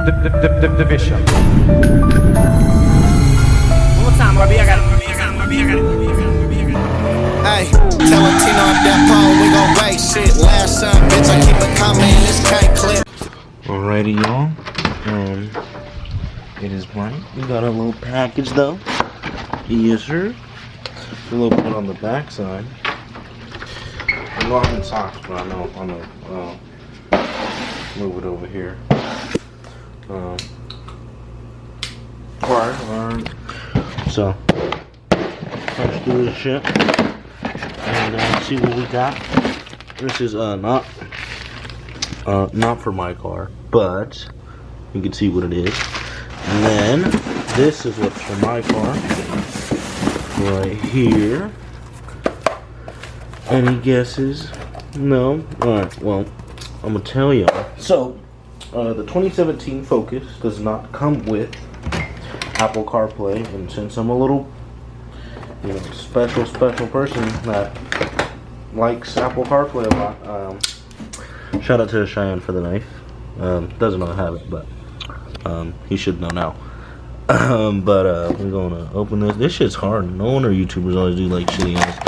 Division. Hey, tell Tino at that phone, we gon' race shit. Last son, bitch, I keep it coming, this can't clip. Alrighty, y'all. It is bright. We got a little package though. Yes, sir. A little bit on the back side. I know I'm in socks, but I know I'm gonna move it over here. Alright. So let's do this shit and see what we got. This is not for my car, but you can see what it is. And then this is what's for my car, right here. Any guesses? No? Alright, well, I'm gonna tell y'all. So, the 2017 Focus does not come with Apple CarPlay, and since I'm a little, special person that likes Apple CarPlay a lot, shout out to Cheyenne for the knife. Doesn't know I have it, but he should know now. We're gonna open this. This shit's hard. No wonder YouTubers always do like shitty ass.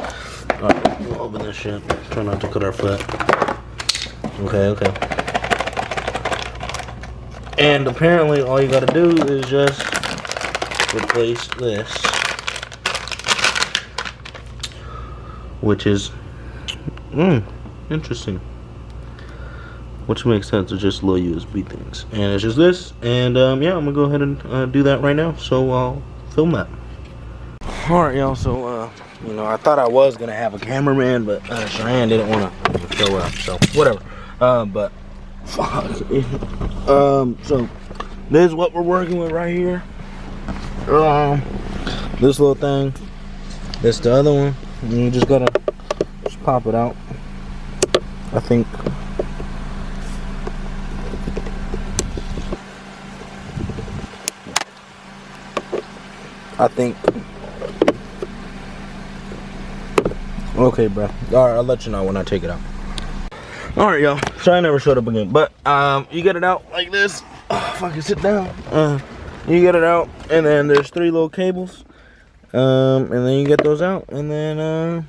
Alright, we'll open this shit. Try not to cut our foot. Okay. And apparently all you gotta do is just replace this, which is interesting, which makes sense. It's just little USB things, and it's just this. And yeah, I'm gonna go ahead and do that right now, so I'll film that. Alright, y'all, so I thought I was gonna have a cameraman, but Cheyenne didn't want to show up, so whatever. But fuck. So this is what we're working with right here. This little thing. This the other one. And you just gotta pop it out. I think. Okay, bro. Alright, I'll let you know when I take it out. Alright, y'all. So I never showed up again. But you get it out like this. Oh, fucking sit down. You get it out, and then there's 3 little cables. And then you get those out, and then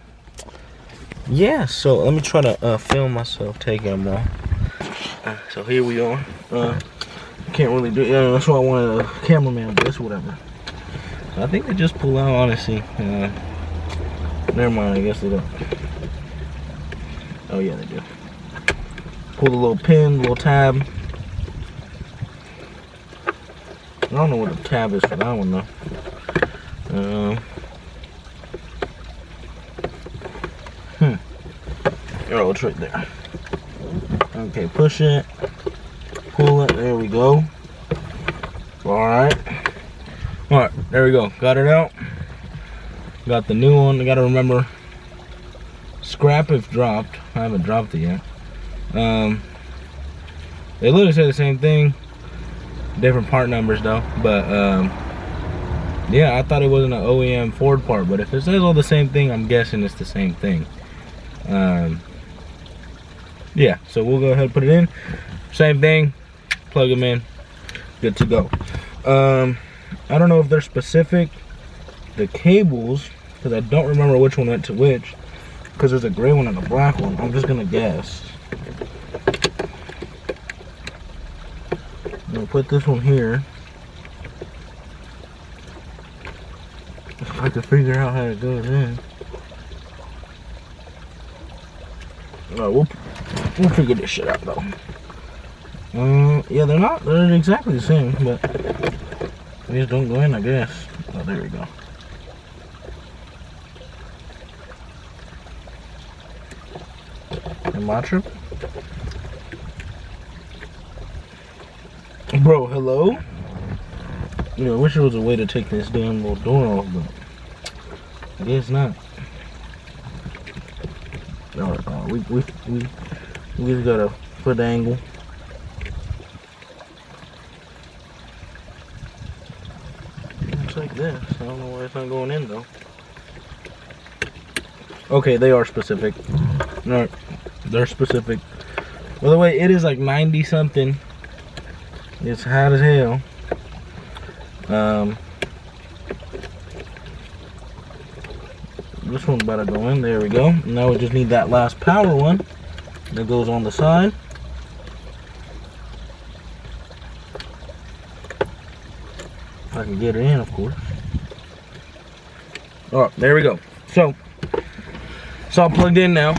yeah. So let me try to film myself taking them off. So here we are. Can't really do. That's why I wanted a cameraman, but it's whatever. I think they just pull out, honestly. Never mind, I guess they don't. Oh yeah, they do. Pull the little pin, little tab. I don't know what the tab is for that one though. Oh, it's right there. Okay, push it, pull it. There we go. Alright, there we go. Got it out. Got the new one. I gotta remember, scrap if dropped. I haven't dropped it yet. They literally say the same thing, different part numbers though. But yeah, I thought it wasn't an OEM Ford part, but if it says all the same thing, I'm guessing it's the same thing. Yeah, so we'll go ahead and put it in. Same thing, plug them in, good to go. I don't know if they're specific, the cables, because I don't remember which one went to which, because there's a gray one and a black one. I'm just gonna guess. I'm gonna put this one here. If I could figure out how it goes in. We'll figure this shit out though. Yeah, they're exactly the same, but they just don't go in, I guess. Oh, there we go. Am I tripping? Bro, hello? I wish there was a way to take this damn little door off, but I guess not. We just got a foot angle. Looks like this. I don't know why it's not going in though. Okay, they are specific. No, they're specific. By the way, it is like 90 something It's hot as hell. This one's about to go in. There we go. Now we just need that last power one that goes on the side. If I can get it in, of course. Oh, there we go. So it's all plugged in now.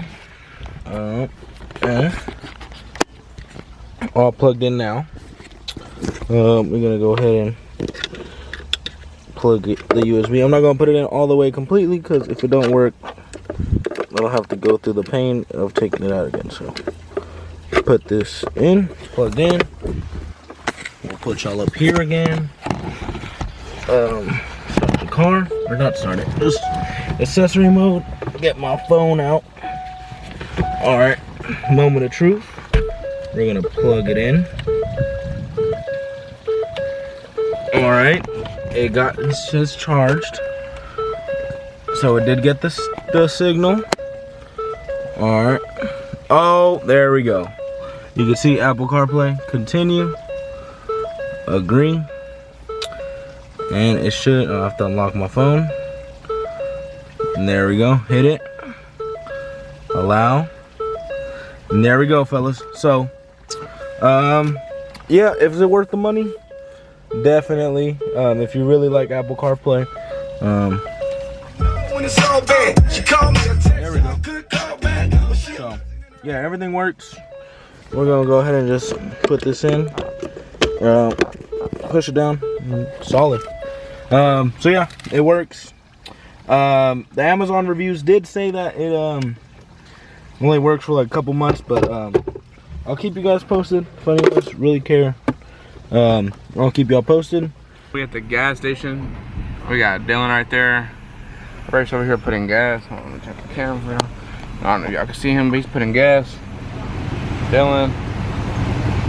All plugged in now. We're gonna go ahead and plug the USB. I'm not gonna put it in all the way completely because if it don't work, I'll have to go through the pain of taking it out again. So put this in, plugged in. We'll put y'all up here again. Start the car, or not start it, just accessory mode. Get my phone out. All right, moment of truth. We're gonna plug it in. All right, it's just charged, so it did get the signal. All right. Oh, there we go. You can see Apple CarPlay. Continue. Agree. And it should. I have to unlock my phone. And there we go. Hit it. Allow. And there we go, fellas. So, yeah, is it worth the money? Definitely. If you really like Apple CarPlay, there we go. So, yeah, everything works. We're gonna go ahead and just put this in, push it down, solid. So yeah, it works. The Amazon reviews did say that it only works for like a couple months, but I'll keep you guys posted if any of us really care. I'll keep y'all posted. We at the gas station. We got Dylan right there. Bryce over here putting gas. Hold on, let me check the camera for y'all. I don't know if y'all can see him, but he's putting gas. Dylan.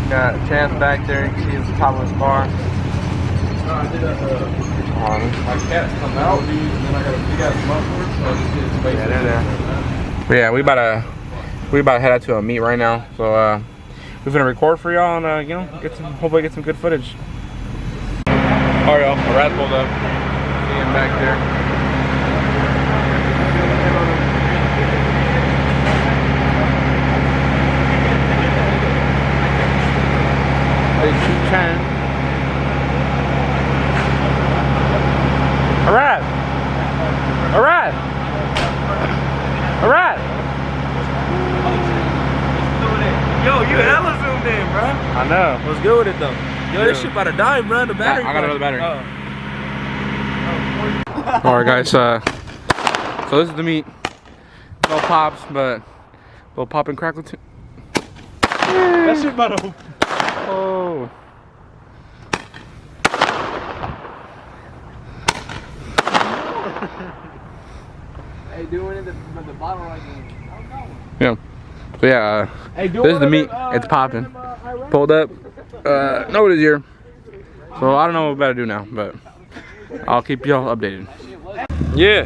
Got Chance back there. You can see the top of his car. My cats come out, and then I got a big ass muffler, so I just did space. Yeah, they're there. But yeah, we about to head out to a meet right now. So we're gonna record for y'all and you know, hopefully get some good footage. Alright y'all, a rat pulled up. See him back there. Hey, 210. A rat! A rat! A rat! Yo, you hella zoomed in, bro. I know. Let's go with it though. Yo, this shit about to die, bro. The battery. I got another battery. Oh. Alright guys, so this is the meat. No pops, but little pop and crackle too. That shit about to. Oh. Hey, doing it with the bottle right Yeah. So yeah, this is the meat. It's popping. Pulled up. Nobody's here. So I don't know what we're about to do now, but I'll keep y'all updated. Yeah.